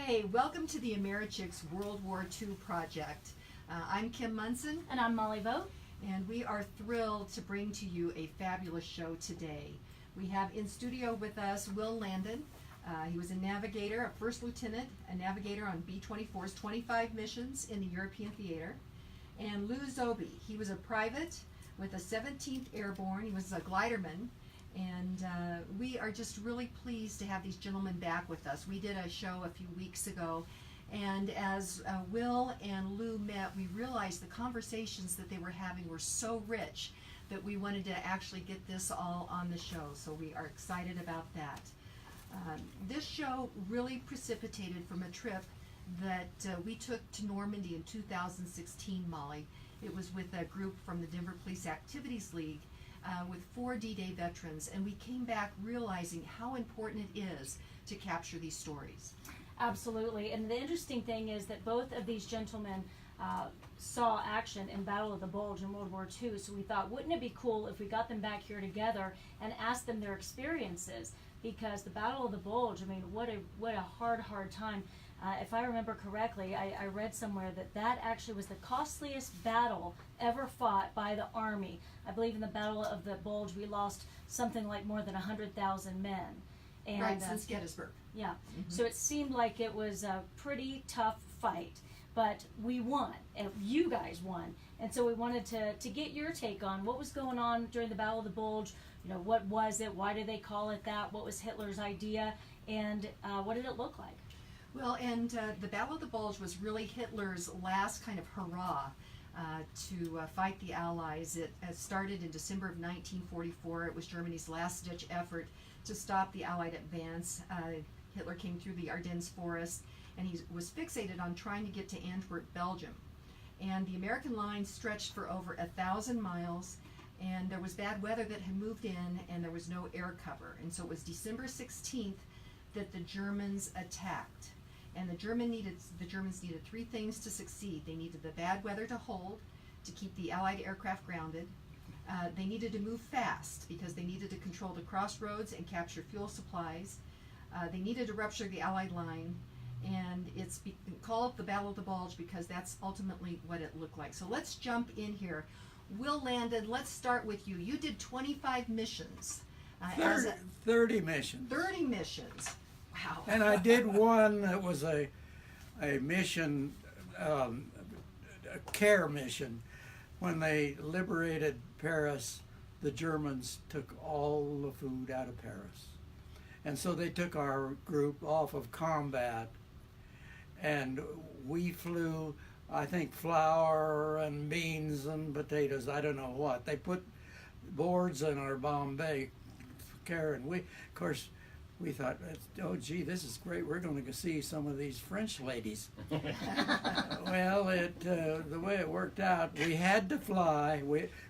Hey, welcome to the Americhicks World War II project. I'm Kim Munson. And I'm Molly Vogt. And we are thrilled to bring to you a fabulous show today. We have in studio with us Will Landon. He was a navigator, a first lieutenant, a navigator on B-24's 25 missions in the European theater. And Zoghby, he was a private with the 17th Airborne. He was a gliderman. And we are just really pleased to have these gentlemen back with us. We did a show a few weeks ago, and as Will and Lou met, we realized the conversations that they were having were so rich that we wanted to actually get this all on the show, so we are excited about that. This show really precipitated from a trip that we took to Normandy in 2016, Molly. It was with a group from the Denver Police Activities League, with 4 D-Day veterans, and we came back realizing how important it is to capture these stories. Absolutely, and the interesting thing is that both of these gentlemen saw action in Battle of the Bulge in World War II, so we thought, wouldn't it be cool if we got them back here together and asked them their experiences? Because the Battle of the Bulge, I mean, what a hard time. If I remember correctly, I read somewhere that actually was the costliest battle ever fought by the Army. I believe in the Battle of the Bulge, we lost something like more than 100,000 men. And, right, since Gettysburg. Yeah, so it seemed like it was a pretty tough fight, but we won, and you guys won. And so we wanted to get your take on what was going on during the Battle of the Bulge. You know, what was it? Why did they call it that? What was Hitler's idea? And what did it look like? Well, and the Battle of the Bulge was really Hitler's last kind of hurrah to fight the Allies. It started in December of 1944. It was Germany's last-ditch effort to stop the Allied advance. Hitler came through the Ardennes forest, and he was fixated on trying to get to Antwerp, Belgium. And the American line stretched for over 1,000 miles, and there was bad weather that had moved in, and there was no air cover. And so it was December 16th that the Germans attacked. And the Germans needed 3 things to succeed. They needed the bad weather to hold, to keep the Allied aircraft grounded. They needed to move fast because they needed to control the crossroads and capture fuel supplies. They needed to rupture the Allied line, and it's called the Battle of the Bulge because that's ultimately what it looked like. So let's jump in here. Will Landon, let's start with you. You did 25 missions. 30 missions. 30 missions. Wow. And I did one that was a mission, a care mission. When they liberated Paris, the Germans took all the food out of Paris. And so they took our group off of combat, and we flew, I think, flour and beans and potatoes, I don't know what. They put boards in our Bombay care, and we, of course, we thought, oh gee, this is great. We're going to go see some of these French ladies. Well, the way it worked out, we had to fly.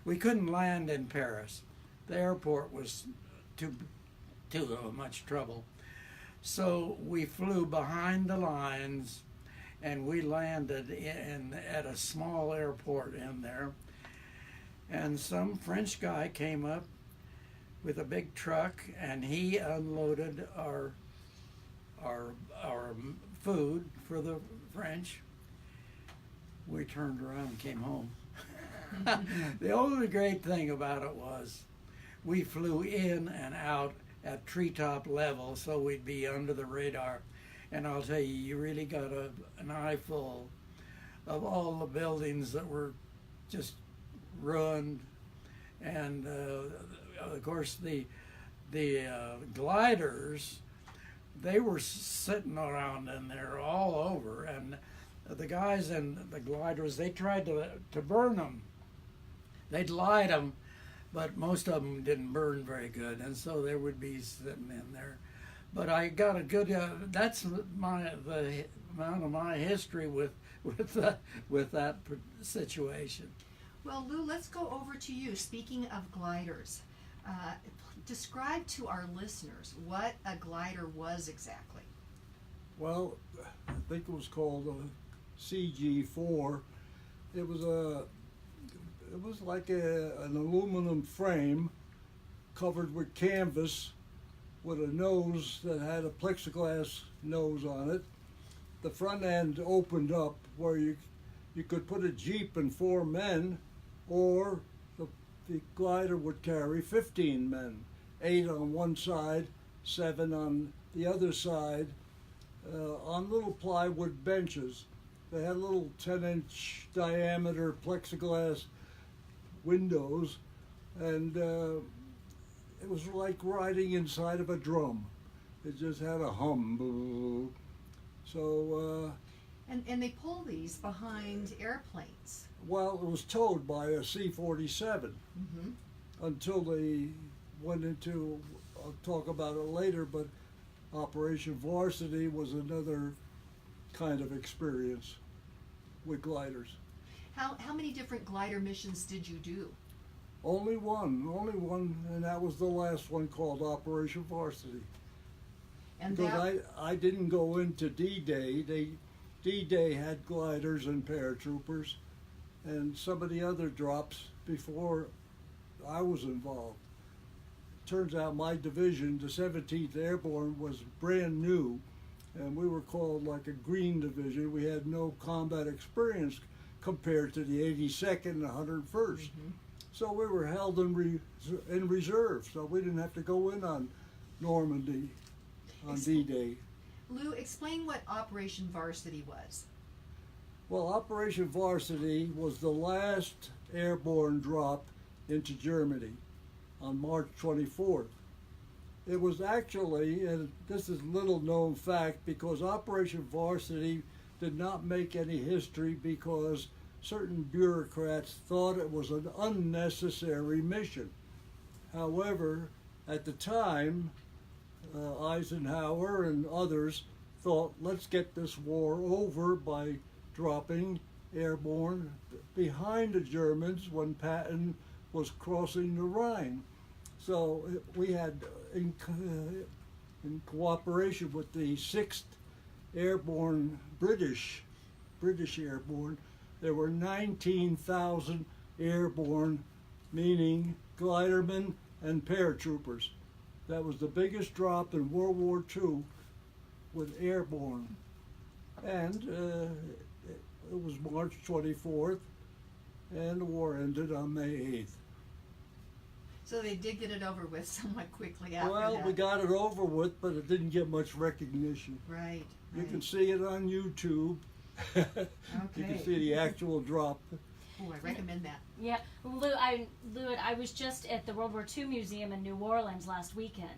We couldn't land in Paris. The airport was too much trouble. So we flew behind the lines, and we landed at a small airport in there. And some French guy came up with a big truck, and he unloaded our food for the French. We turned around and came home. The only great thing about it was we flew in and out at treetop level, so we'd be under the radar. And I'll tell you, you really got an eyeful of all the buildings that were just ruined. And of course, the gliders, they were sitting around in there all over, and the guys in the gliders, they tried to burn them. They'd light them, but most of them didn't burn very good, and so they would be sitting in there. But I got a good. That's the amount of my history with that situation. Well, Lou, let's go over to you. Speaking of gliders, describe to our listeners what a glider was exactly. Well, I think it was called a CG4. It was like an aluminum frame covered with canvas with a nose that had a plexiglass nose on it, the front end opened up where you could put a Jeep and 4 men, or the glider would carry 15 men, 8 on one side, 7 on the other side, on little plywood benches. They had little 10-inch diameter plexiglass windows, and it was like riding inside of a drum. It just had a hum. Boo. So, And they pull these behind airplanes. well, it was towed by a C-47 until they went into, I'll talk about it later, but Operation Varsity was another kind of experience with gliders. How many different glider missions did you do? Only one, and that was the last one, called Operation Varsity. And Because I didn't go into D-Day. D-Day had gliders and paratroopers, and some of the other drops before I was involved. Turns out my division, the 17th Airborne, was brand new, and we were called like a green division. We had no combat experience compared to the 82nd and 101st. So we were held in reserve, so we didn't have to go in on Normandy on D-Day. Lou, explain what Operation Varsity was. Well, Operation Varsity was the last airborne drop into Germany on March 24th. It was actually, and this is little known fact, because Operation Varsity did not make any history because certain bureaucrats thought it was an unnecessary mission. However, at the time, Eisenhower and others thought, let's get this war over by dropping airborne behind the Germans when Patton was crossing the Rhine. So we had, in cooperation with the 6th Airborne, British Airborne, there were 19,000 airborne, meaning glidermen and paratroopers. That was the biggest drop in World War II with airborne. And it was March 24th, and the war ended on May 8th. So they did get it over with somewhat quickly after Well, that. we got it over with, but it didn't get much recognition. Right. You can see it on YouTube. You can see the actual drop. Oh, I recommend that. Yeah, Lou, I was just at the World War II Museum in New Orleans last weekend,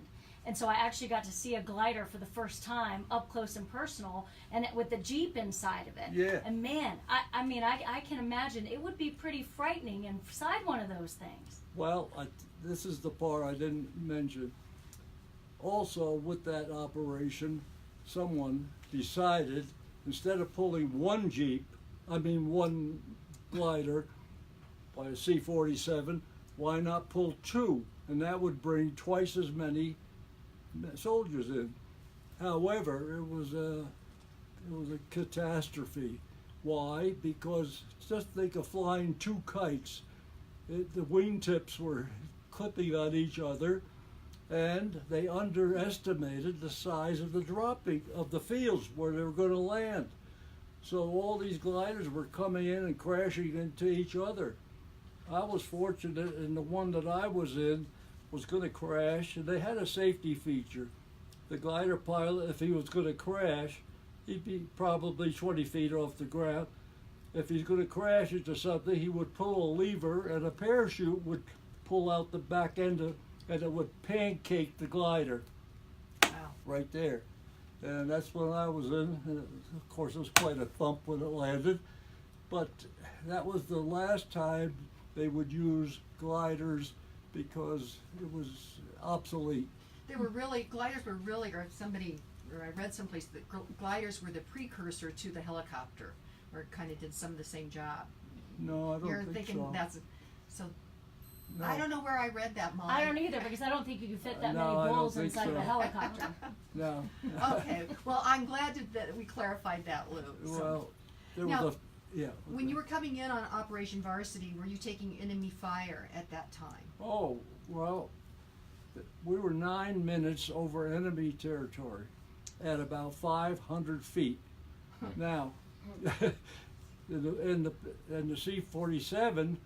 and so I actually got to see a glider for the first time up close and personal, and with the Jeep inside of it. Yeah. And man, I mean, I can imagine it would be pretty frightening inside one of those things. Well, this is the part I didn't mention. Also, with that operation, someone decided, instead of pulling one glider by a C-47, why not pull 2? And that would bring twice as many soldiers in. However, it was a catastrophe. Why? Because just think of flying 2 kites. The wingtips were clipping on each other, and they underestimated the size of the dropping of the fields where they were going to land. So all these gliders were coming in and crashing into each other. I was fortunate, and the one that I was in was going to crash, and they had a safety feature. The glider pilot, if he was going to crash, he'd be probably 20 feet off the ground. If he's going to crash into something, he would pull a lever, and a parachute would pull out the back end and it would pancake the glider. Wow. Right there. And that's when I was in. And of course, it was quite a thump when it landed. But that was the last time they would use gliders because it was obsolete. Gliders were really, or I read someplace that gliders were the precursor to the helicopter, or it kind of did some of the same job. No, I don't You're think thinking so. So No. I don't know where I read that, Molly. I don't either, because I don't think you could fit that No, many I don't bulls think inside of so. a helicopter. No. Okay, well, I'm glad that we clarified that, Lou. So, Well, there Now, was yeah. when you were coming in on Operation Varsity, were you taking enemy fire at that time? Oh, well, we were 9 minutes over enemy territory at about 500 feet. Now, and the C-47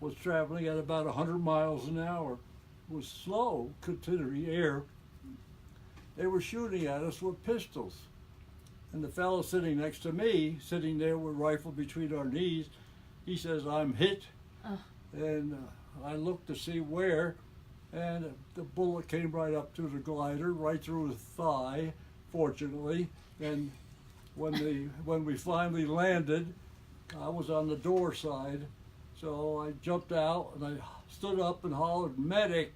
was traveling at about 100 miles an hour. It was slow considering air. They were shooting at us with pistols. And the fellow sitting next to me, sitting there with a rifle between our knees, he says, "I'm hit." And I looked to see where, and the bullet came right up to the glider, right through his thigh, fortunately. And when we finally landed, I was on the door side, so I jumped out and I stood up and hollered "medic"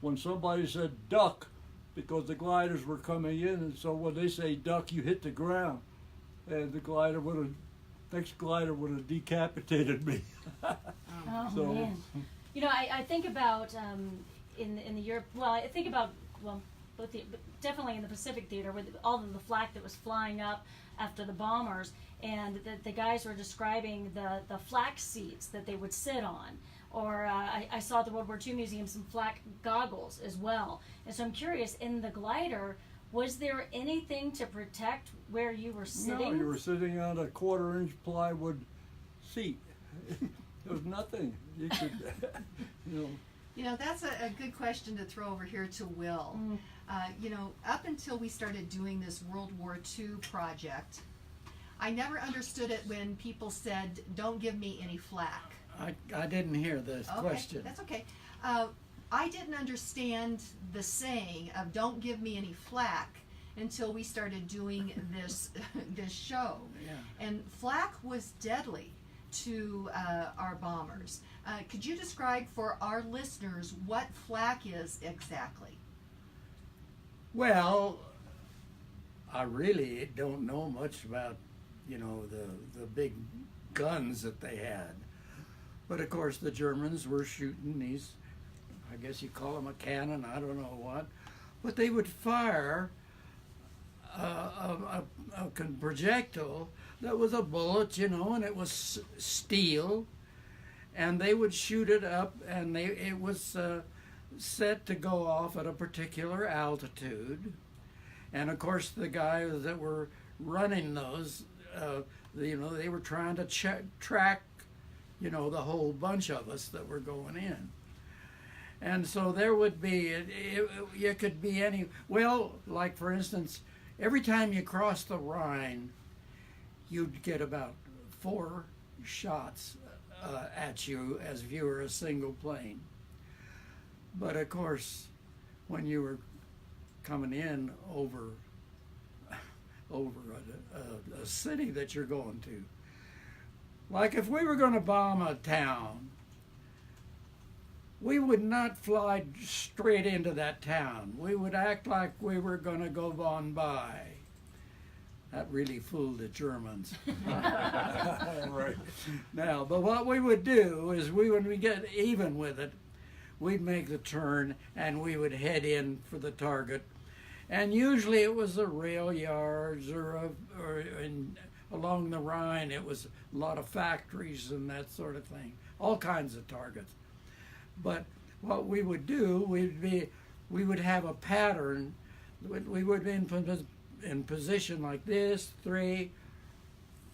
when somebody said "duck," because the gliders were coming in, and so when they say "duck," you hit the ground, and the next glider would have decapitated me. Oh So- man. You know, I think about in the Europe. Well, I think about both but definitely in the Pacific theater with all of the flak that was flying up after the bombers, and the guys were describing the flak seats that they would sit on. Or I saw at the World War II Museum some flak goggles as well. And so I'm curious, in the glider, was there anything to protect where you were sitting? No, you were sitting on a 1/4-inch plywood seat. There was nothing. You could, you know. You know, that's a good question to throw over here to Will. You know, up until we started doing this World War II project, I never understood it when people said, "Don't give me any flak." I didn't hear this question. That's okay. I didn't understand the saying of "don't give me any flak" until we started doing this this show. Yeah. And flak was deadly to our bombers. Could you describe for our listeners what flak is exactly? Well, I really don't know much about, you know, the big guns that they had. But of course the Germans were shooting these, I guess you call them a cannon, I don't know what, but they would fire a projectile that was a bullet, you know, and it was steel, and they would shoot it up, and it was set to go off at a particular altitude. And of course the guys that were running those, you know, they were trying to track, you know, the whole bunch of us that were going in. And so there would be, it could be any, well, like for instance, every time you cross the Rhine, you'd get about 4 shots at you as if you were a single plane. But of course, when you were coming in over a city that you're going to, like if we were going to bomb a town, we would not fly straight into that town. We would act like we were going to go on by. That really fooled the Germans. Right. Now, but what we would do is when we get even with it, we'd make the turn and we would head in for the target. And usually it was the rail yards or along the Rhine. It was a lot of factories and that sort of thing, all kinds of targets. But what we would do, we would have a pattern. We would be in position like this, 3,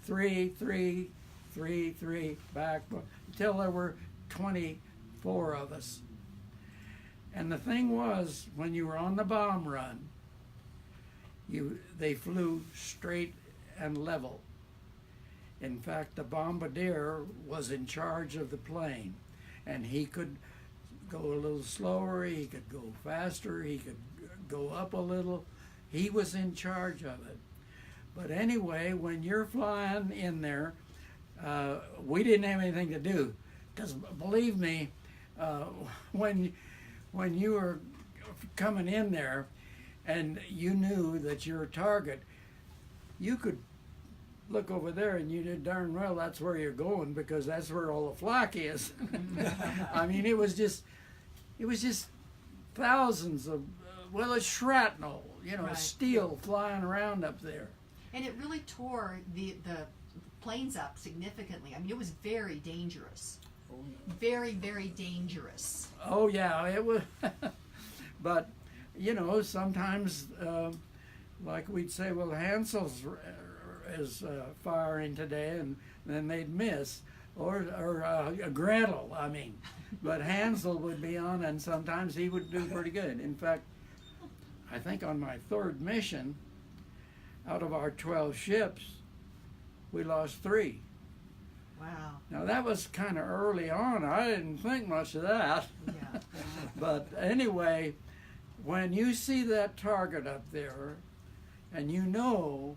3, 3, 3, 3, back, until there were 24 of us. And the thing was, when you were on the bomb run, they flew straight and level. In fact, the bombardier was in charge of the plane, and he could go a little slower, he could go faster, he could go up a little. He was in charge of it. But anyway, when you're flying in there, we didn't have anything to do. Because believe me, when you were coming in there and you knew that your target, you could look over there and you knew darn well that's where you're going, because that's where all the flak is. I mean, it was just thousands of, well, it's shrapnel, you know, Right. steel flying around up there. And it really tore the planes up significantly. I mean, it was very dangerous. Very, very dangerous. Oh yeah, it was. But you know, sometimes, like we'd say, well, Hansel's is firing today, and then they'd miss, or Gretel, I mean. But Hansel would be on, and sometimes he would do pretty good. In fact, I think on my third mission, out of our 12 ships, we lost 3. Wow. Now that was kind of early on. I didn't think much of that. Yeah. But anyway, when you see that target up there, and you know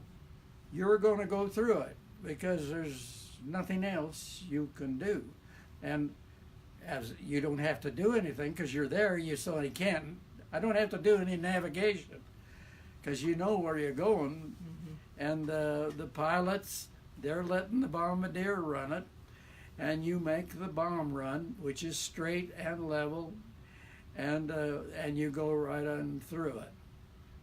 you're going to go through it because there's nothing else you can do, and as you don't have to do anything because you're there, you certainly can't. I don't have to do any navigation because you know where you're going, and the pilots, they're letting the bombardier run it, and you make the bomb run, which is straight and level, and you go right on through it.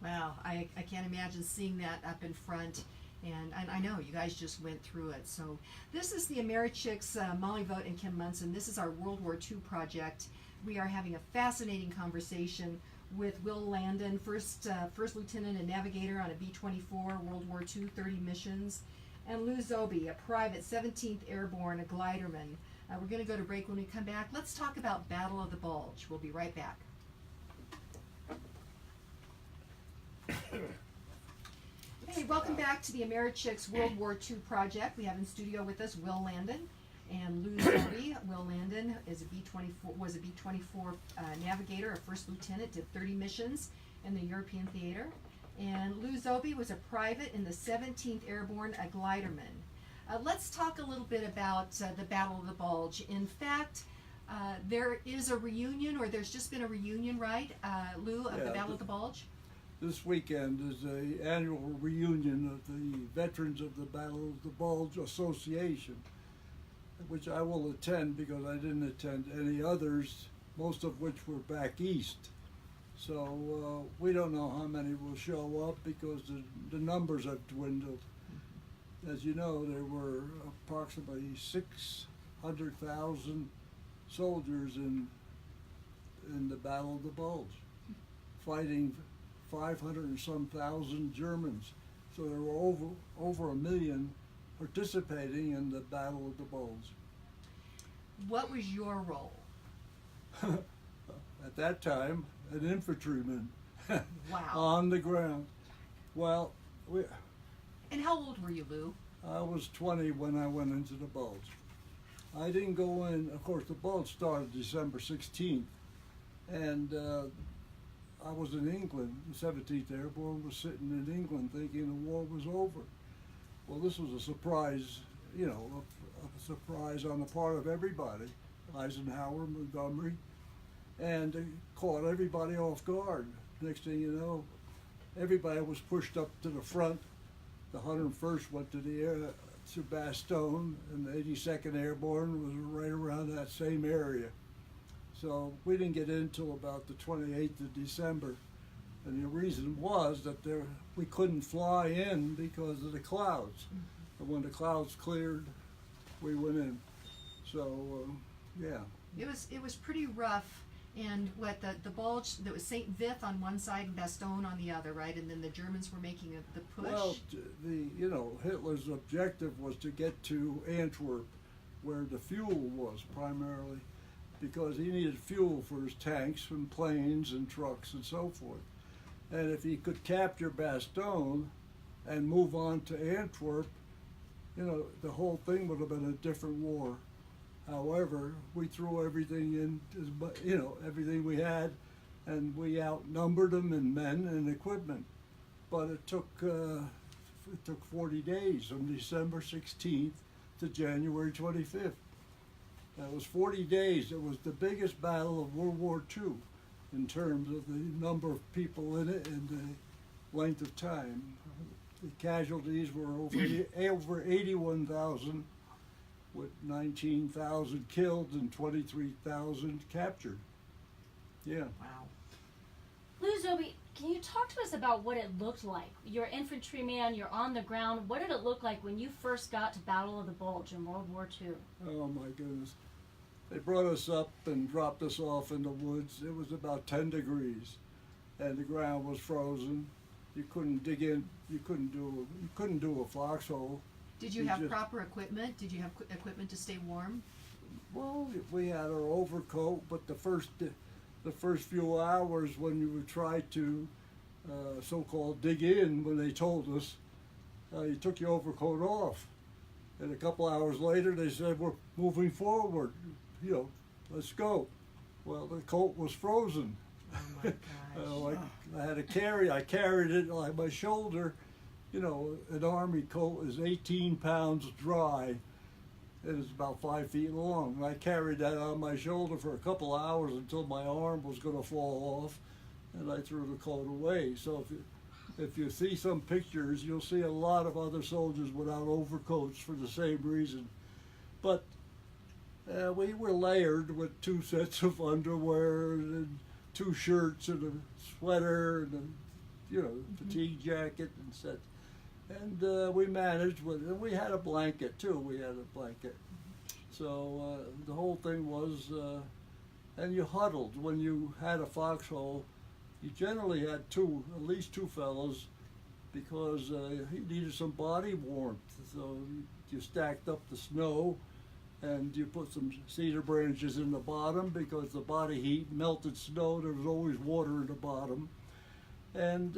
Wow, I can't imagine seeing that up in front, and I know you guys just went through it. So this is the Americhicks, Molly Vogt and Kim Munson. This is our World War II project. We are having a fascinating conversation with Will Landon, first lieutenant and navigator on a B-24, World War II, 30 missions, and Lou Zoghby, a private 17th Airborne, a gliderman. We're going to go to break. When we come back, let's talk about Battle of the Bulge. We'll be right back. Hey, welcome back to the Americhicks World War II project. We have in studio with us Will Landon and Lou Zoghby. Will Landon is was a B-24 navigator, a first lieutenant, did 30 missions in the European theater. And Lou Zoghby was a private in the 17th Airborne, a gliderman. Let's talk a little bit about the Battle of the Bulge. In fact, there is a reunion, or there's just been a reunion, right, Lou, of the Battle of the Bulge? This weekend is the annual reunion of the Veterans of the Battle of the Bulge Association, which I will attend because I didn't attend any others, most of which were back east. So we don't know how many will show up because the numbers have dwindled. As you know, there were approximately 600,000 soldiers in the Battle of the Bulge, fighting 500 and some thousand Germans. So there were over 1 million participating in the Battle of the Bulge. What was your role? At that time, an infantryman. Wow. On the ground. Well, And how old were you, Lou? I was 20 when I went into the Bulge. I didn't go in, of course, the Bulge started December 16th, and I was in England. The 17th Airborne was sitting in England thinking the war was over. Well, this was a surprise, a surprise on the part of everybody, Eisenhower, Montgomery, and it caught everybody off guard. Next thing you know, everybody was pushed up to the front. The 101st went to Bastogne, and the 82nd Airborne was right around that same area. So we didn't get in until about the 28th of December. And the reason was that we couldn't fly in because of the clouds. And when the clouds cleared, we went in. So, yeah. It was pretty rough. And what the Bulge, there was St. Vith on one side and Bastogne on the other, right? And then the Germans were making the push. Well, Hitler's objective was to get to Antwerp, where the fuel was primarily, because he needed fuel for his tanks and planes and trucks and so forth. And if he could capture Bastogne and move on to Antwerp, the whole thing would have been a different war. However, we threw everything in, everything we had, and we outnumbered them in men and equipment. But it took 40 days from December 16th to January 25th. That was 40 days. It was the biggest battle of World War II in terms of the number of people in it and the length of time. The casualties were over 81,000, with 19,000 killed and 23,000 captured. Yeah. Wow. Lou Zoghby, can you talk to us about what it looked like? You're an infantryman, you're on the ground. What did it look like when you first got to Battle of the Bulge in World War II? Oh my goodness. They brought us up and dropped us off in the woods. It was about 10 degrees and the ground was frozen. You couldn't dig in. You couldn't do a foxhole. Did you You have just- proper equipment? Did you have equipment to stay warm? Well, we had our overcoat, but the first few hours when you would try to so-called dig in, when they told us, you took your overcoat off, and a couple hours later they said, we're moving forward, let's go. Well, the coat was frozen. Oh my gosh. I carried it on my shoulder. An army coat is 18 pounds dry. It is about 5 feet long. And I carried that on my shoulder for a couple hours until my arm was going to fall off, and I threw the coat away. So if you see some pictures, you'll see a lot of other soldiers without overcoats for the same reason. But we were layered with 2 sets of underwear and 2 shirts and a sweater and fatigue jacket and such. And we managed with, and we had a blanket too. We had a blanket. So the whole thing was, and you huddled. When you had a foxhole, you generally had at least two fellows, because he needed some body warmth. So you stacked up the snow, and you put some cedar branches in the bottom, because the body heat melted snow. There was always water in the bottom, and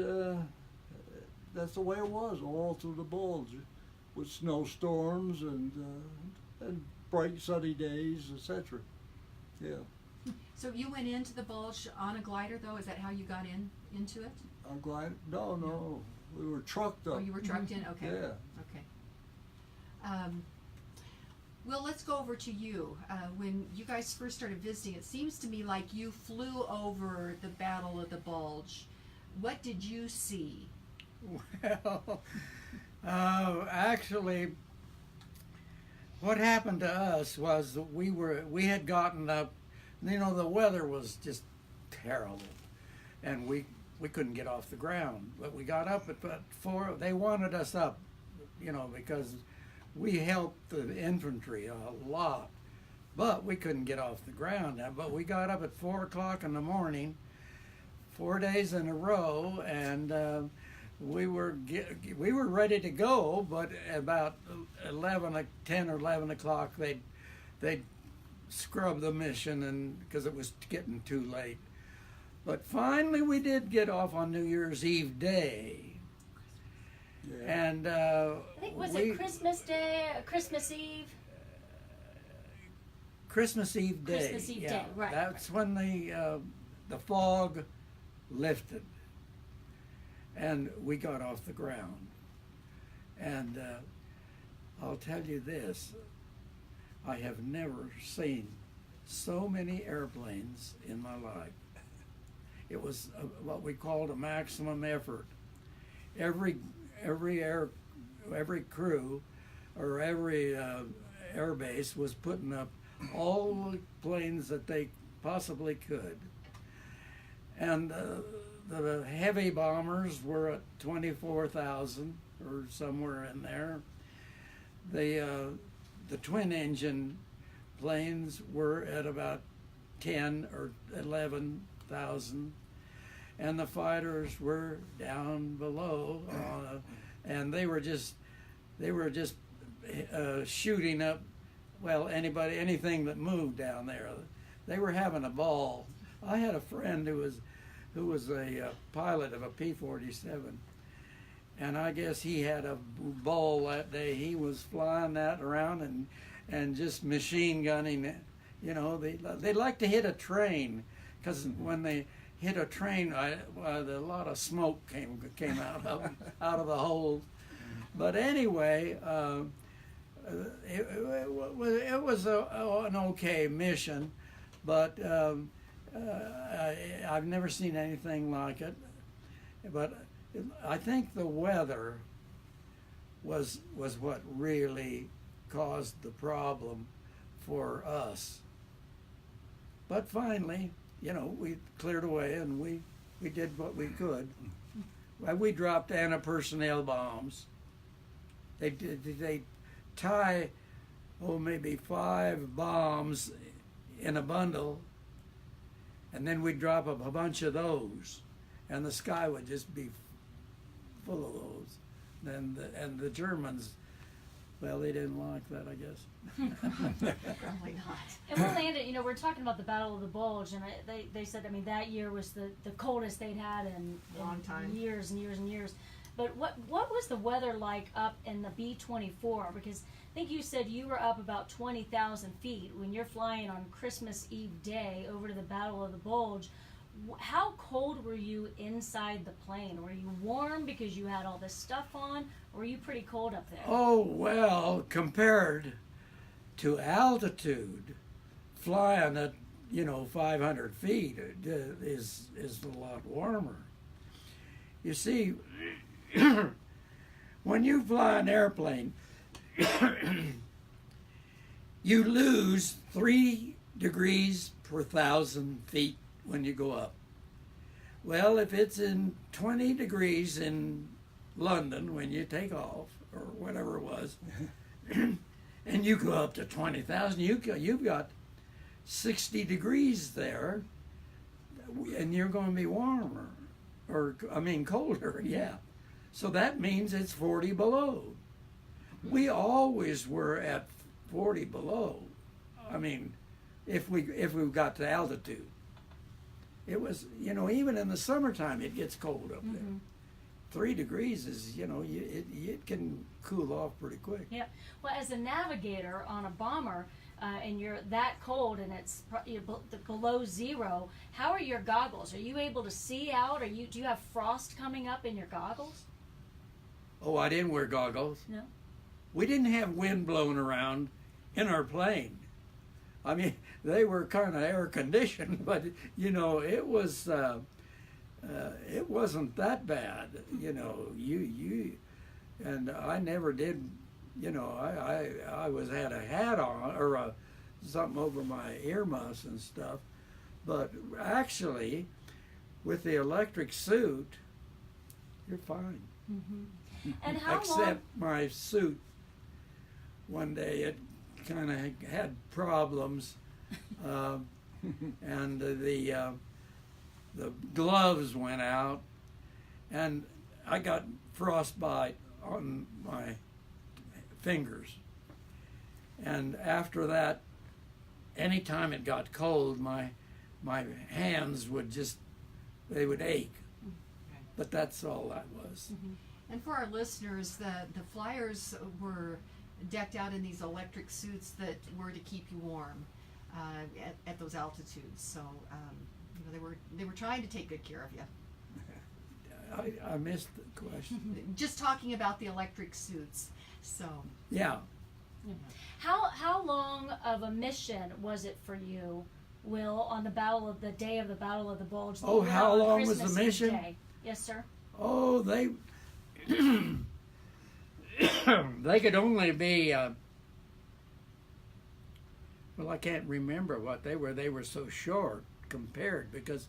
that's the way it was all through the bulge, with snowstorms and bright sunny days, etc. Yeah. So you went into the bulge on a glider, though? Is that how you got into it? I'm glad. No, we were trucked up. Oh, you were trucked in? Okay. Yeah. Okay. Well, let's go over to you. When you guys first started visiting, it seems to me like you flew over the Battle of the Bulge. What did you see? Well, actually, what happened to us was that we had gotten up. The weather was just terrible, and we couldn't get off the ground. But we got up at 4. They wanted us up, because we helped the infantry a lot, but we couldn't get off the ground. But we got up at 4 o'clock in the morning, 4 days in a row, and we were ready to go. But about 10 or 11 o'clock, they'd scrub the mission, and because it was getting too late. But finally, we did get off on New Year's Eve day. Yeah. And I think it Christmas Day, Christmas Eve? Christmas Eve day. Christmas Eve day, right. That's when the fog lifted, and we got off the ground. And I'll tell you this: I have never seen so many airplanes in my life. It was what we called a maximum effort. Every crew or every air base was putting up all the planes that they possibly could. And the heavy bombers were at 24,000 or somewhere in there. The twin engine planes were at about 10 or 11,000. And the fighters were down below, and they were just shooting up, anything that moved down there. They were having a ball. I had a friend who was a pilot of a P-47, and I guess he had a ball that day. He was flying that around and just machine gunning it. They like to hit a train, because when they hit a train, a lot of smoke came out of the hole. But anyway, it was an okay mission, but I've never seen anything like it. But I think the weather was what really caused the problem for us. But finally, we cleared away, and we did what we could. We dropped anti-personnel bombs. They tie, maybe 5 bombs in a bundle, and then we'd drop a bunch of those, and the sky would just be full of those. And the Germans, well, they didn't like that, I guess. Probably not. And we'll land it, you know, we're talking about the Battle of the Bulge, and they said, I mean, that year was the coldest they'd had in Long time. years and years and years. But what was the weather like up in the B-24? Because I think you said you were up about 20,000 feet when you're flying on Christmas Eve day over to the Battle of the Bulge. How cold were you inside the plane? Were you warm because you had all this stuff on, or were you pretty cold up there? Oh, well, compared to altitude, flying at, 500 feet is a lot warmer. You see, when you fly an airplane, you lose 3 degrees per 1,000 feet when you go up. Well, if it's in 20 degrees in London when you take off, or whatever it was, and you go up to 20,000, you've got 60 degrees there, and you're going to be warmer, colder, yeah. So that means it's 40 below. We always were at 40 below. If we got to altitude. It was, even in the summertime, it gets cold up there. 3 degrees is, it can cool off pretty quick. Yeah. Well, as a navigator on a bomber, and you're that cold and it's below zero, how are your goggles? Are you able to see out? Do you have frost coming up in your goggles? Oh, I didn't wear goggles. No. We didn't have wind blowing around in our plane. They were kind of air conditioned, but it was it wasn't that bad. And I never did. I had a hat on or something over my earmuffs and stuff, but actually, with the electric suit, you're fine. And how Except my suit. One day it kind of had problems, and the gloves went out, and I got frostbite on my fingers. And after that, anytime it got cold, my hands would ache. But that's all that was. And for our listeners, the flyers were decked out in these electric suits that were to keep you warm at those altitudes. So they were trying to take good care of you. I missed the question. Just talking about the electric suits. So Yeah. How long of a mission was it for you, Will, on the day of the Battle of the Bulge? Oh, how on long was the Christmas Eve mission? day? Yes, sir. Oh, they they could only be well, I can't remember what they were. They were so short compared because,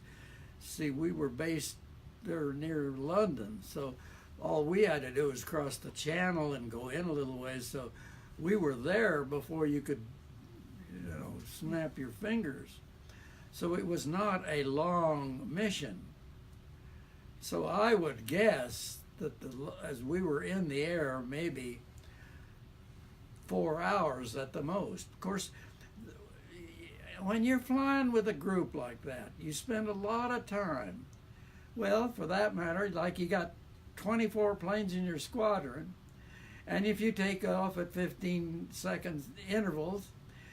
see, we were based there near London, so all we had to do was cross the channel and go in a little ways. So we were there before you could, snap your fingers. So it was not a long mission. So I would guess that as we were in the air, maybe 4 hours at the most. Of course, when you're flying with a group like that, you spend a lot of time. Well, for that matter, like you got 24 planes in your squadron, and if you take off at 15 seconds intervals,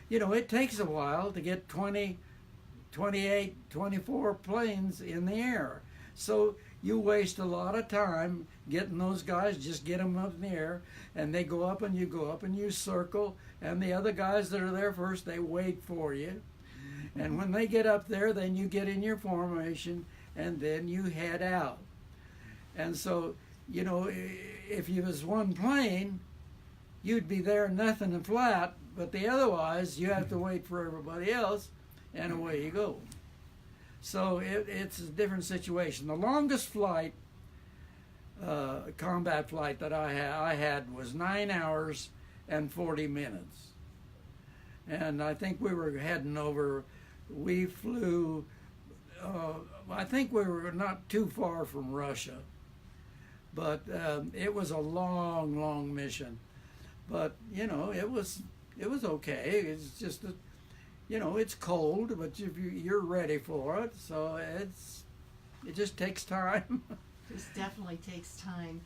it takes a while to get 20, 28, 24 planes in the air. So you waste a lot of time getting those guys, just get them up in the air, and they go up and you circle, and the other guys that are there first, they wait for you. And when they get up there, then you get in your formation, and then you head out. And so, if you was one plane, you'd be there nothing and flat, but otherwise you have to wait for everybody else, and away you go. So it's a different situation. The longest flight, combat flight that I had was 9 hours and 40 minutes. And I think we were heading over, we flew, I think we were not too far from Russia. But it was a long, long mission. But you know, it was okay. It's just that, you know, it's cold, but you're ready for it. So it just takes time. This definitely takes time.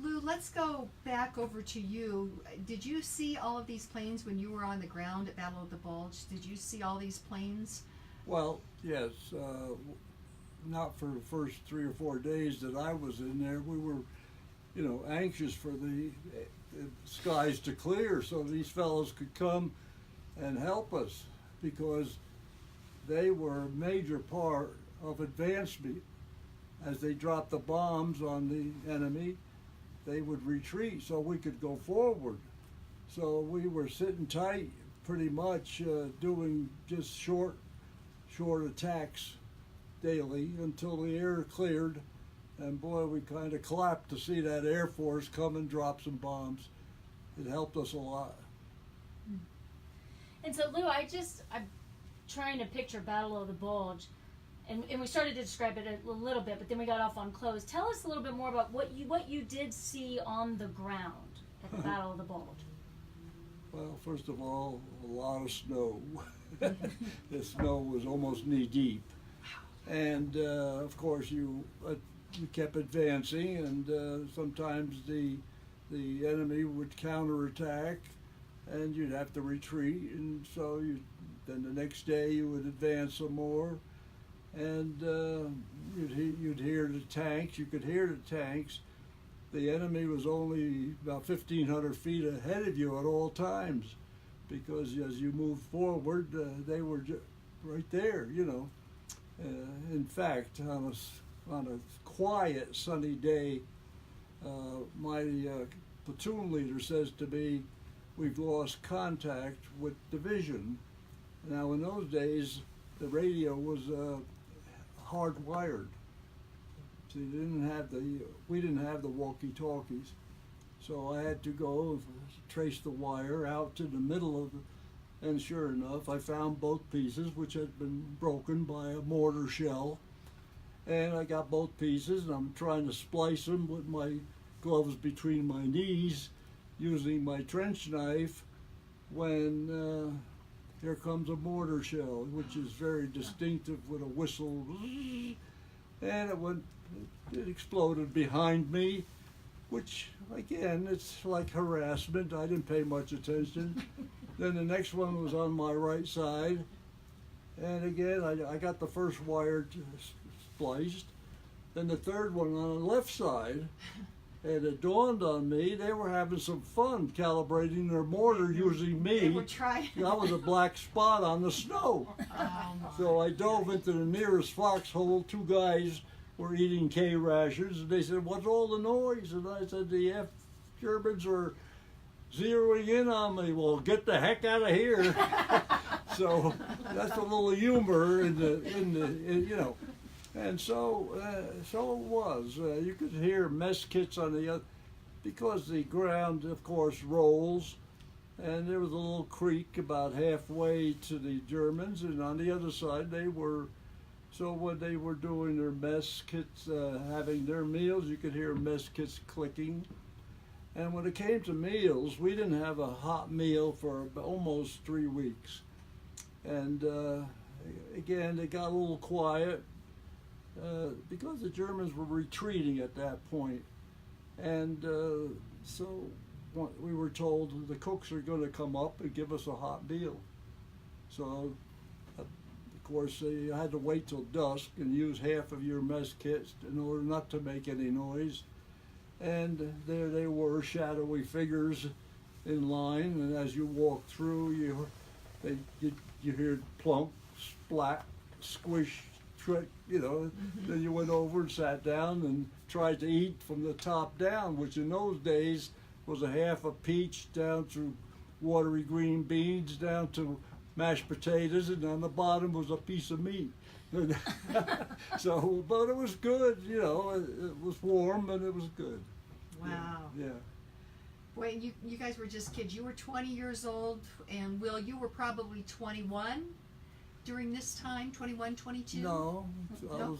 Lou, let's go back over to you. Did you see all of these planes when you were on the ground at Battle of the Bulge? Did you see all these planes? Well, yes, not for the first 3 or 4 days that I was in there. We were, you know, anxious for the skies to clear so these fellows could come and help us, because they were a major part of advancement. As they dropped the bombs on the enemy, they would retreat so we could go forward. So we were sitting tight pretty much, doing just short attacks daily until the air cleared. And boy, we kind of clapped to see that Air Force come and drop some bombs. It helped us a lot. And so, Lou, I'm trying to picture Battle of the Bulge, and we started to describe it a little bit, but then we got off on close. Tell us a little bit more about what you did see on the ground at the Battle of the Bulge. Well, first of all, a lot of snow. The snow was almost knee deep, and of course you kept advancing, and sometimes the enemy would counterattack, and you'd have to retreat, and so then the next day you would advance some more, and you'd hear the tanks. You could hear the tanks. The enemy was only about 1,500 feet ahead of you at all times, because as you moved forward, they were right there, you know. In fact, on a quiet, sunny day, my platoon leader says to me, "We've lost contact with division." Now, in those days, the radio was hardwired. So we didn't have the walkie-talkies. So I had to go trace the wire out to the middle of it, and sure enough, I found both pieces, which had been broken by a mortar shell. And I got both pieces, and I'm trying to splice them with my gloves between my knees, using my trench knife, when here comes a mortar shell, which is very distinctive with a whistle, and it exploded behind me, which again, it's like harassment. I didn't pay much attention. Then the next one was on my right side, and again, I got the first wire spliced. Then the third one on the left side, and it dawned on me they were having some fun calibrating their mortar using me. They were trying. I was a black spot on the snow. Oh, So I dove into the nearest foxhole. Two guys were eating K rations, and they said, "What's all the noise?" And I said, "The Germans are zeroing in on me." "Well, get the heck out of here." So that's a little humor in you know. And so it was. You could hear mess kits on the other, because the ground, of course, rolls, and there was a little creek about halfway to the Germans, and on the other side they were. So when they were doing their mess kits, having their meals, you could hear mess kits clicking. And when it came to meals, we didn't have a hot meal for almost 3 weeks. And again, they got a little quiet. Because the Germans were retreating at that point. And so we were told the cooks are going to come up and give us a hot meal. So, of course, you had to wait till dusk and use half of your mess kits in order not to make any noise. And there they were, shadowy figures in line, and as you walked through, you hear plump, splat, squish, you know. Then you went over and sat down and tried to eat from the top down, which in those days was a half a peach down to watery green beans down to mashed potatoes, and on the bottom was a piece of meat. So, but it was good, you know. It was warm and it was good. wow. Yeah. Boy, you guys were just kids. You were 20 years old, and Will, you were probably 21. during this time, 21, 22? No, No?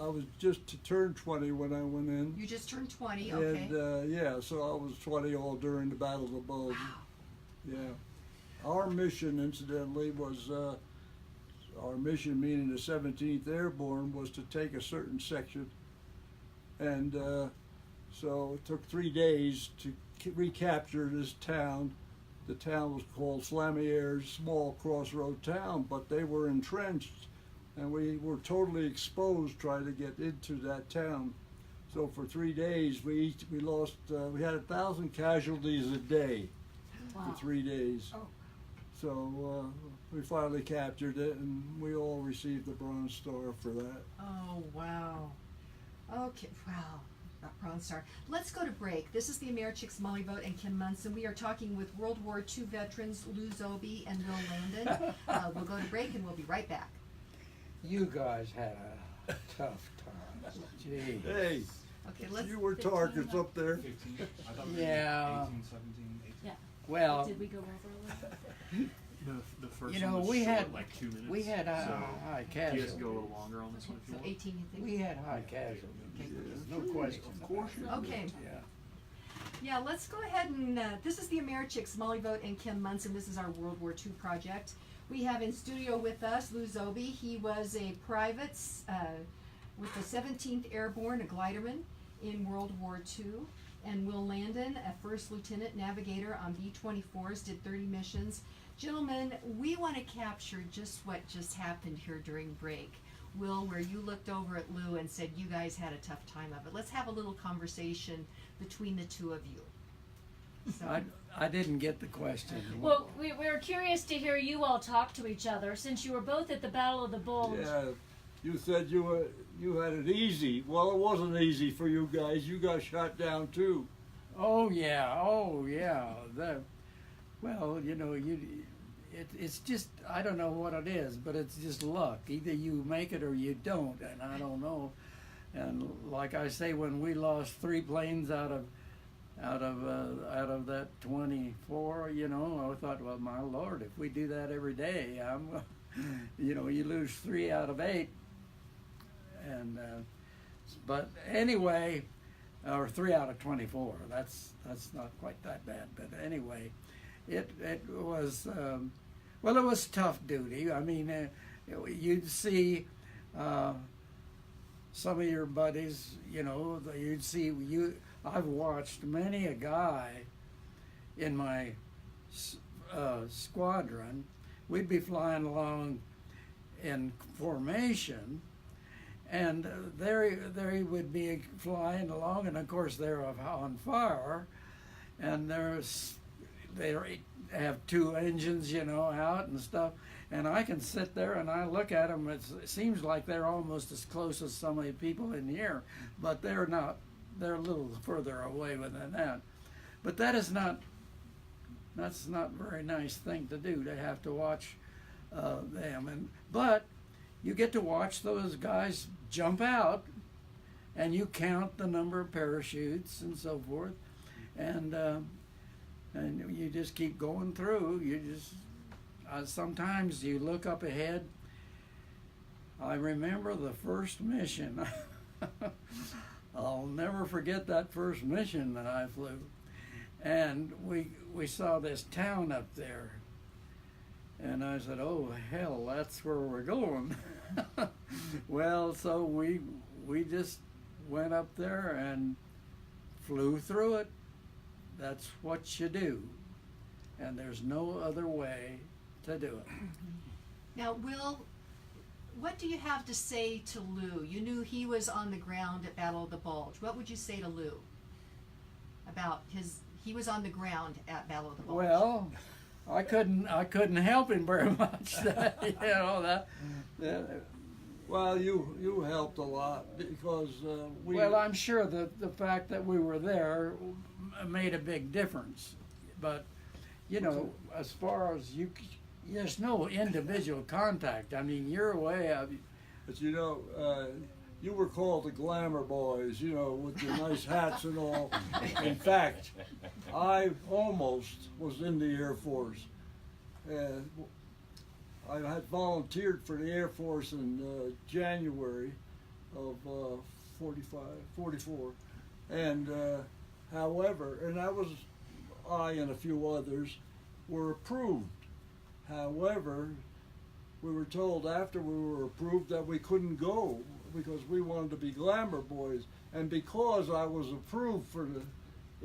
I was just to turn 20 when I went in. You just turned 20, okay. And yeah, so I was 20 all during the Battle of the Bulge. Wow. Yeah. Our mission, incidentally, was our mission, meaning the 17th Airborne, was to take a certain section. And so it took 3 days to recapture this town. The town was called Flamieres, small crossroad town, but they were entrenched, and we were totally exposed trying to get into that town. So for 3 days, we lost, we had 1,000 casualties a day Wow. for 3 days. Oh. So we finally captured it, and we all received the Bronze Star for that. Oh, wow. Okay, wow. Bronze Star. Let's go to break. This is the Americhicks, Molly Vogt and Kim Munson. We are talking with World War II veterans Lou Zoghby and Will Landon. We'll go to break and we'll be right back. You guys had a tough time. Gee. Hey, Okay, let's. you were 15, targets up there. 15. I thought we Yeah. were 18, 17, 18. Yeah. Well, Did we go over a little bit? The first you know, one was we short, had like 2 minutes. we had so high you guys casualties. go a little longer on this one if you So want. 18, you think? We had high casualties. No question. Of course you did. Okay. Yeah. Yeah, let's go ahead and, this is the Americhicks, Molly Vogt and Kim Munson. This is our World War II project. We have in studio with us Lou Zoghby. He was a private with the 17th Airborne, a gliderman in World War II. And Will Landon, a first lieutenant navigator on B-24s, did 30 missions. Gentlemen, we want to capture just what just happened here during break. Will, where you looked over at Lou and said you guys had a tough time of it. Let's have a little conversation between the two of you. So, I didn't get the question. Well, we were curious to hear you all talk to each other since you were both at the Battle of the Bulge. Yeah, you said you had it easy. Well, it wasn't easy for you guys. You got shot down too. Oh yeah. Well, you know, it's just, I don't know what it is, but it's just luck. Either you make it or you don't, and I don't know. And like I say, when we lost 3 planes out of that 24, you know, I thought, well, my Lord, if we do that every day, you know, you lose 3 out of 8, and but anyway, or 3 out of 24. That's not quite that bad, but anyway, it was well, it was tough duty. I mean, you'd see some of your buddies, you know, you'd see you. I've watched many a guy in my squadron. We'd be flying along in formation, and there he would be flying along, and of course they're on fire, and they have 2 engines, you know, out and stuff, and I can sit there and I look at them. It seems like they're almost as close as some of the people in here, but they're not. They're a little further away than that. But that's not a very nice thing to do, to have to watch them. But you get to watch those guys jump out, and you count the number of parachutes and so forth, and you just keep going through. You just sometimes you look up ahead. I remember the first mission. I'll never forget that first mission that I flew, and we saw this town up there, and I said, "Oh hell, that's where we're going." Well, so we just went up there and flew through it. That's what you do, and there's no other way to do it. now, Will, what do you have to say to Lou? You knew he was on the ground at Battle of the Bulge. What would you say to Lou about he was on the ground at Battle of the Bulge? Well, I couldn't help him very much. You know that. Well, you helped a lot because we. Well, I'm sure that the fact that we were there made a big difference, but you know, as far as there's no individual contact. I mean, you're away. But you know, you were called the glamour boys, you know, with your nice hats and all. In fact, I almost was in the Air Force. I had volunteered for the Air Force in January of 44. And however, and I and a few others were approved. However, we were told after we were approved that we couldn't go because we wanted to be glamour boys. And because I was approved for the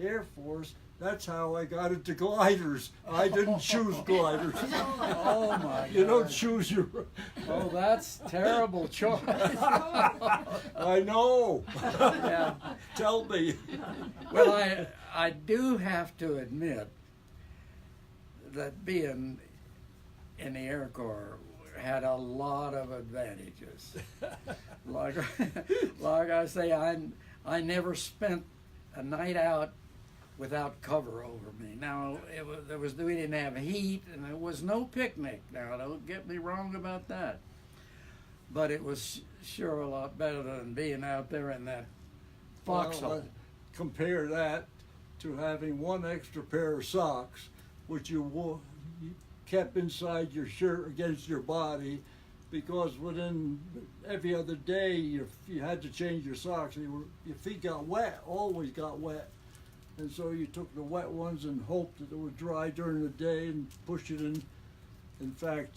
Air Force, that's how I got into gliders. I didn't choose gliders. Oh my God. You don't choose your. Oh, that's terrible choice. I know. Yeah. Tell me. Well, I do have to admit that being in the Air Corps had a lot of advantages. Like I say, I never spent a night out without cover over me. Now we didn't have heat, and there was no picnic. Now don't get me wrong about that, but it was sure a lot better than being out there in that foxhole. Well, compare that to having one extra pair of socks, which you kept inside your shirt against your body, because within every other day you had to change your socks. Your feet got wet, always got wet. And so you took the wet ones and hoped that it would dry during the day and push it in. In fact,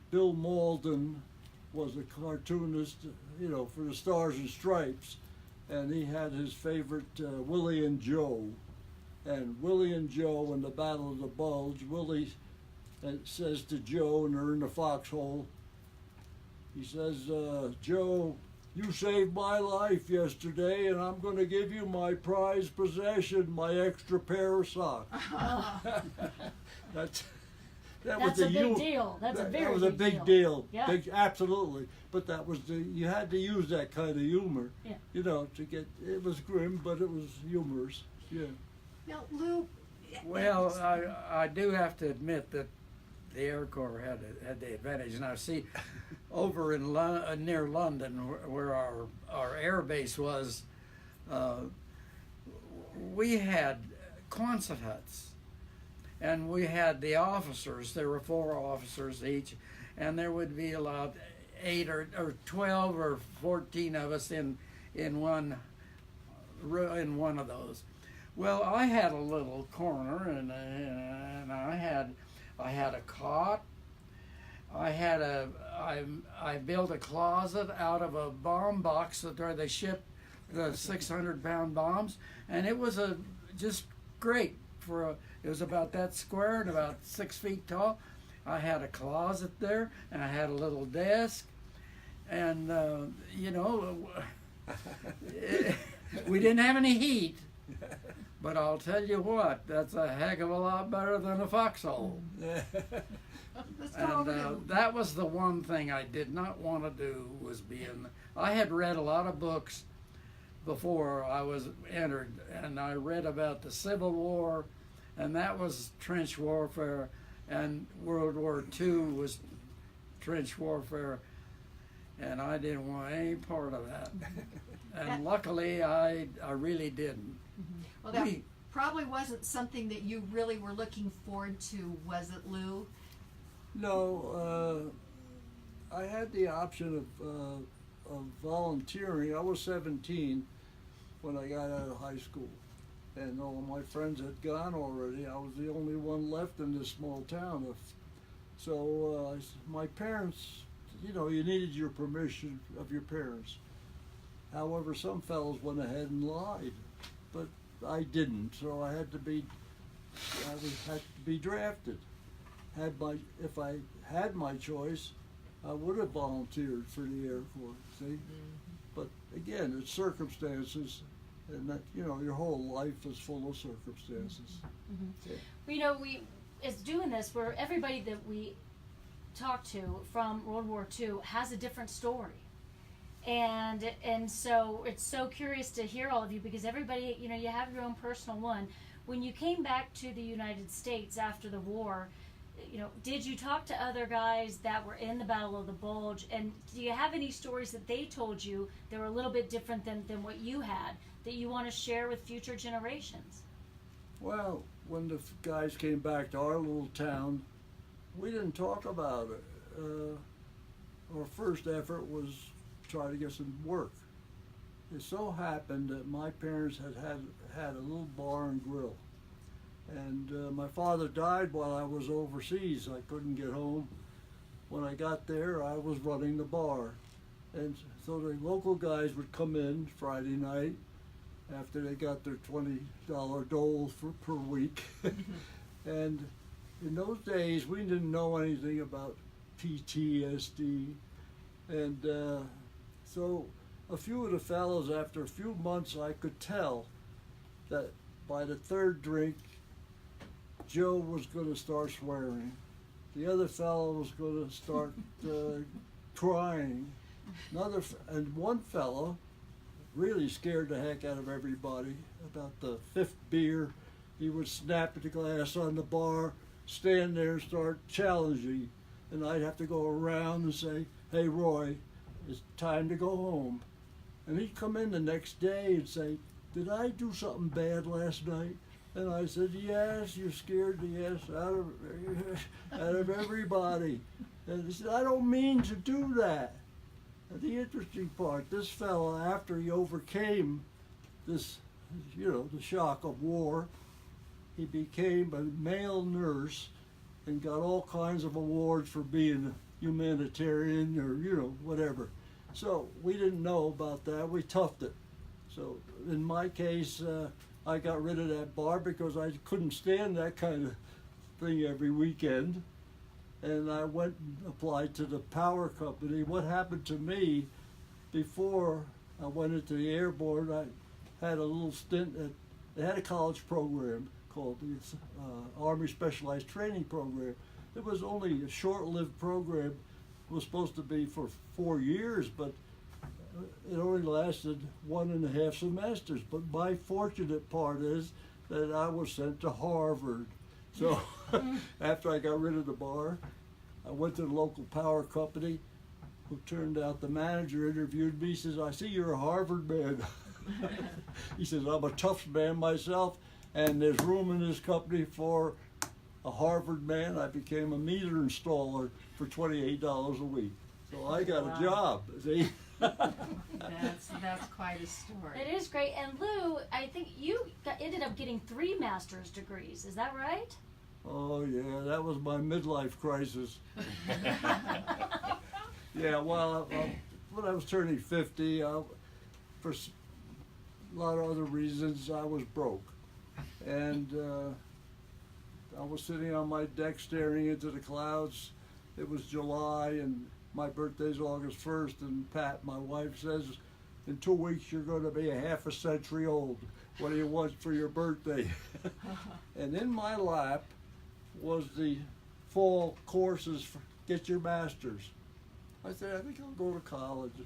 Bill Malden was a cartoonist, for the Stars and Stripes, and he had his favorite Willie and Joe. And Willie and Joe in the Battle of the Bulge, Willie says to Joe, and they're in the foxhole, he says, Joe, you saved my life yesterday, and I'm going to give you my prized possession, my extra pair of socks. That's That's a big deal. That's a very That was a big big deal. deal. Yeah. Big, absolutely. But that was you had to use that kind of humor. Yeah. To get, it was grim, but it was humorous. Yeah. Now, Lou. Well, I do have to admit that the Air Corps had the advantage. Now, see, over in near London, where our air base was, we had Quonset huts, and we had the officers. There were 4 officers each, and there would be about 8 or 12 or 14 of us in one of those. Well, I had a little corner, and I had a cot. I built a closet out of a bomb box where they shipped the 600-pound bombs, and it was just great it was about that square and about 6 feet tall. I had a closet there, and I had a little desk, and we didn't have any heat. But I'll tell you what, that's a heck of a lot better than a foxhole. Let's go over And to that was the one thing I did not want to do, was I had read a lot of books before I was entered, and I read about the Civil War, and that was trench warfare, and World War II was trench warfare, and I didn't want any part of that. And luckily, I really didn't. Well, that probably wasn't something that you really were looking forward to, was it, Lou? No, I had the option of volunteering. I was 17 when I got out of high school, and all my friends had gone already. I was the only one left in this small town. So my parents, you needed your permission of your parents. However, some fellows went ahead and lied, but I didn't. So I had to be drafted. If I had my choice, I would have volunteered for the Air Force. See, but again, it's circumstances, and that your whole life is full of circumstances. Well, we is doing this where everybody that we talk to from World War II has a different story. And so it's so curious to hear all of you, because everybody, you have your own personal one. When you came back to the United States after the war, did you talk to other guys that were in the Battle of the Bulge, and do you have any stories that they told you that were a little bit different than what you had, that you want to share with future generations? Well, when the guys came back to our little town, we didn't talk about it. Our first effort was try to get some work. It so happened that my parents had a little bar and grill, and my father died while I was overseas. I couldn't get home. When I got there, I was running the bar, and so the local guys would come in Friday night after they got their $20 dole per week. And in those days, we didn't know anything about PTSD. And so a few of the fellows, after a few months, I could tell that by the third drink, Joe was going to start swearing. The other fellow was going to start crying. And one fellow really scared the heck out of everybody. About the fifth beer, he would snap at the glass on the bar, stand there and start challenging. And I'd have to go around and say, "Hey, Roy, it's time to go home." And he'd come in the next day and say, "Did I do something bad last night?" And I said, "Yes, you scared the ass out of everybody." And he said, "I don't mean to do that." And the interesting part, this fellow, after he overcame this, the shock of war, he became a male nurse and got all kinds of awards for being a humanitarian or, whatever. So we didn't know about that. We toughed it. So in my case, I got rid of that bar because I couldn't stand that kind of thing every weekend. And I went and applied to the power company. What happened to me before I went into the airborne, I had a little stint they had a college program called the Army Specialized Training Program. It was only a short-lived program. It was supposed to be for 4 years, but it only lasted 1.5 semesters. But my fortunate part is that I was sent to Harvard. So after I got rid of the bar, I went to the local power company, who turned out the manager interviewed me. He says, "I see you're a Harvard man." He says, "I'm a Tufts man myself, and there's room in this company for a Harvard man." I became a meter installer for $28 a week. So I got a job, see? That's quite a story. It is great. And Lou, I think you ended up getting 3 master's degrees. Is that right? Oh yeah, that was my midlife crisis. Yeah, well, when I was turning 50, for a lot of other reasons, I was broke. And I was sitting on my deck staring into the clouds. It was July, and my birthday's August 1st, and Pat, my wife, says, "In 2 weeks, you're going to be a half a century old. What do you want for your birthday?" And in my lap was the fall courses for get your master's. I said, "I think I'll go to college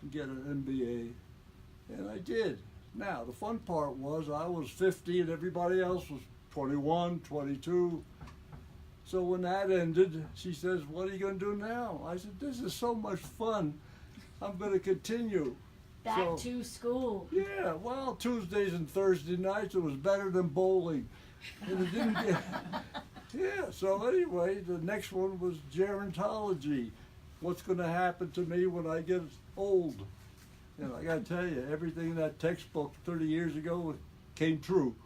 and get an MBA." And I did. Now, the fun part was I was 50 and everybody else was 21, 22. So when that ended, she says, "What are you going to do now?" I said, "This is so much fun. I'm going to continue." Back to school. Yeah, well, Tuesdays and Thursday nights, it was better than bowling. And it didn't get... Yeah, so anyway, the next one was gerontology. What's going to happen to me when I get old? And I got to tell you, everything in that textbook 30 years ago came true.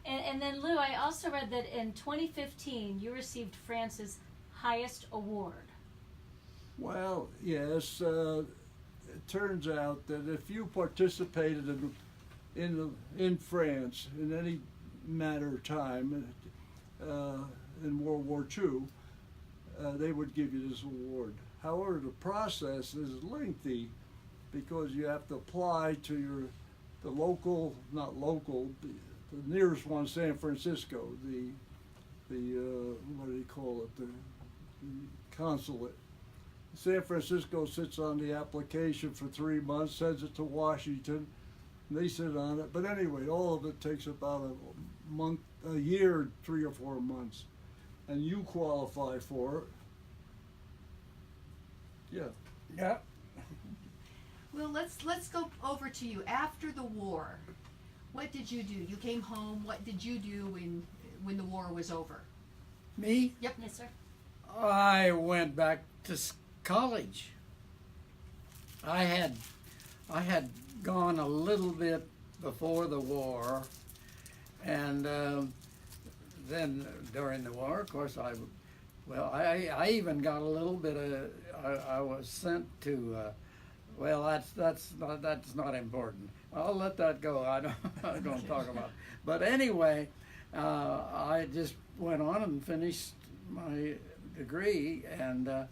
And then Lou, I also read that in 2015 you received France's highest award. Well, yes, it turns out that if you participated in France in any matter of time in World War II, they would give you this award. However, the process is lengthy because you have to apply to the local, not local, the nearest one, San Francisco, the what do you call it, the consulate. San Francisco sits on the application for 3 months, sends it to Washington, and they sit on it. But anyway, all of it takes about a year, 3 or 4 months, and you qualify for it. Yeah. Yeah. Well, let's go over to you after the war. What did you do? You came home. What did you do when the war was over? Me, Yes, sir. I went back to college. I had gone a little bit before the war, and then during the war, of course, I even got a little bit of. I was sent to. Well, that's not important. I'll let that go. I'm not going to talk about it. But anyway, I just went on and finished my degree, and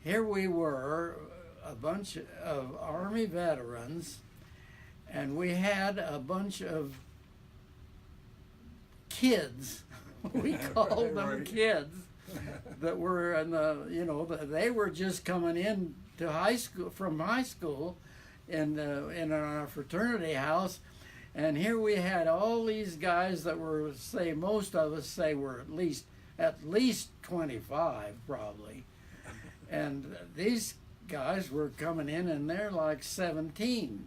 here we were, a bunch of Army veterans, and we had a bunch of kids. We called them Right. kids that were in they were just coming in to high school from high school in our fraternity house, and here we had all these guys that were, say, most of us say were at least 25 probably, and these guys were coming in and they're like 17,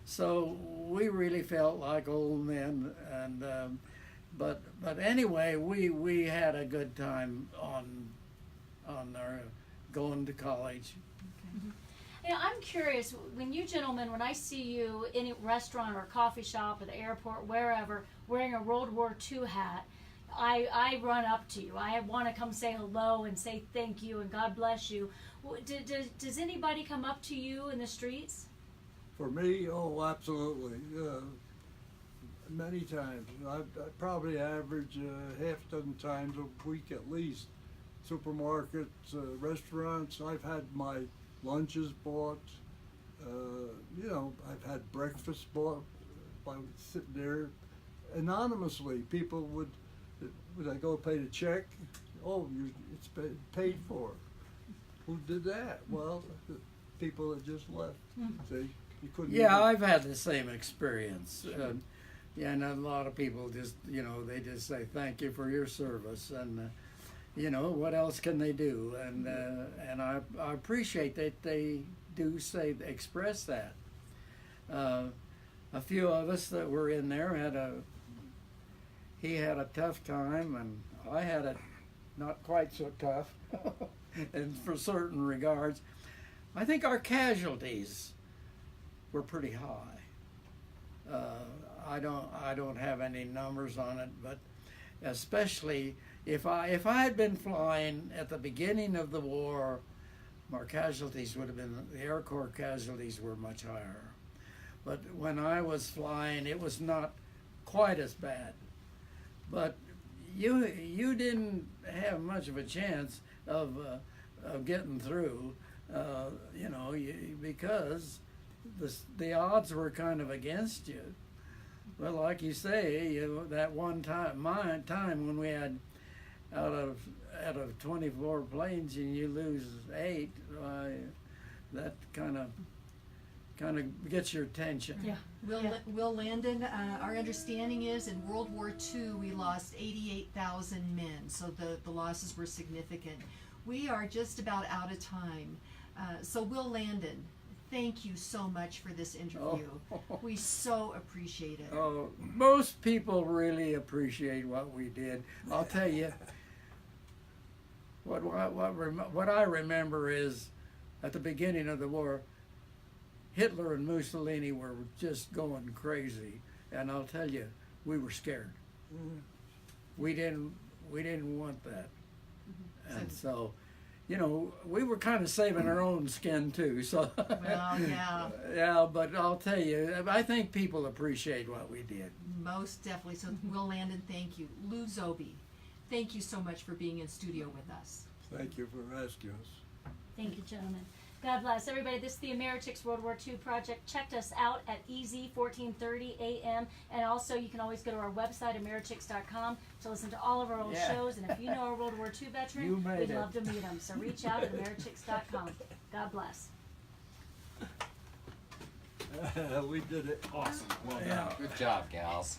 so we really felt like old men, and but anyway, we had a good time on our going to college. You know, I'm curious, when you gentlemen, when I see you in a restaurant or a coffee shop or the airport, wherever, wearing a World War II hat, I run up to you. I want to come say hello and say thank you and God bless you. Does anybody come up to you in the streets? For me, oh, absolutely. Many times. I probably average half a dozen times a week at least. Supermarkets, restaurants. I've had my lunches bought. I've had breakfast bought by sitting there anonymously. People would I go pay the check? Oh, it's paid for. Who did that? Well, the people that just left. See, you couldn't. Yeah, even- I've had the same experience. And a lot of people just, they just say thank you for your service, and what else can they do? And I appreciate that they do express that. A few of us that were in there he had a tough time, and I had it not quite so tough, and for certain regards. I think our casualties were pretty high. I don't have any numbers on it, but especially if I had been flying at the beginning of the war, our casualties would have been, the Air Corps casualties were much higher. But when I was flying, it was not quite as bad. But you didn't have much of a chance of getting through, because the odds were kind of against you. Well, like you say, that one time, when we had out of 24 planes and you lose 8, that kind of gets your attention. Yeah. Will Landon, our understanding is in World War II we lost 88,000 men, so the losses were significant. We are just about out of time. So Will Landon, thank you so much for this interview. We so appreciate it. Oh, most people really appreciate what we did. I'll tell you, what I remember is at the beginning of the war, Hitler and Mussolini were just going crazy, and I'll tell you, we were scared. We didn't want that, and so. We were kind of saving our own skin too. So, Well, yeah. Yeah, but I'll tell you, I think people appreciate what we did. Most definitely. So Will Landon, thank you. Lou Zoghby, thank you so much for being in studio with us. Thank you for asking us. Thank you, gentlemen. God bless everybody. This is the Ameritics World War II Project. Check us out at EZ 1430 AM, and also you can always go to our website ameritics.com to listen to all of our old shows. And if you know a World War II You veteran, made we'd it. love to meet them. So reach out at ameritics.com. God bless. We did it. Awesome. Well done. Yeah. Good job, gals.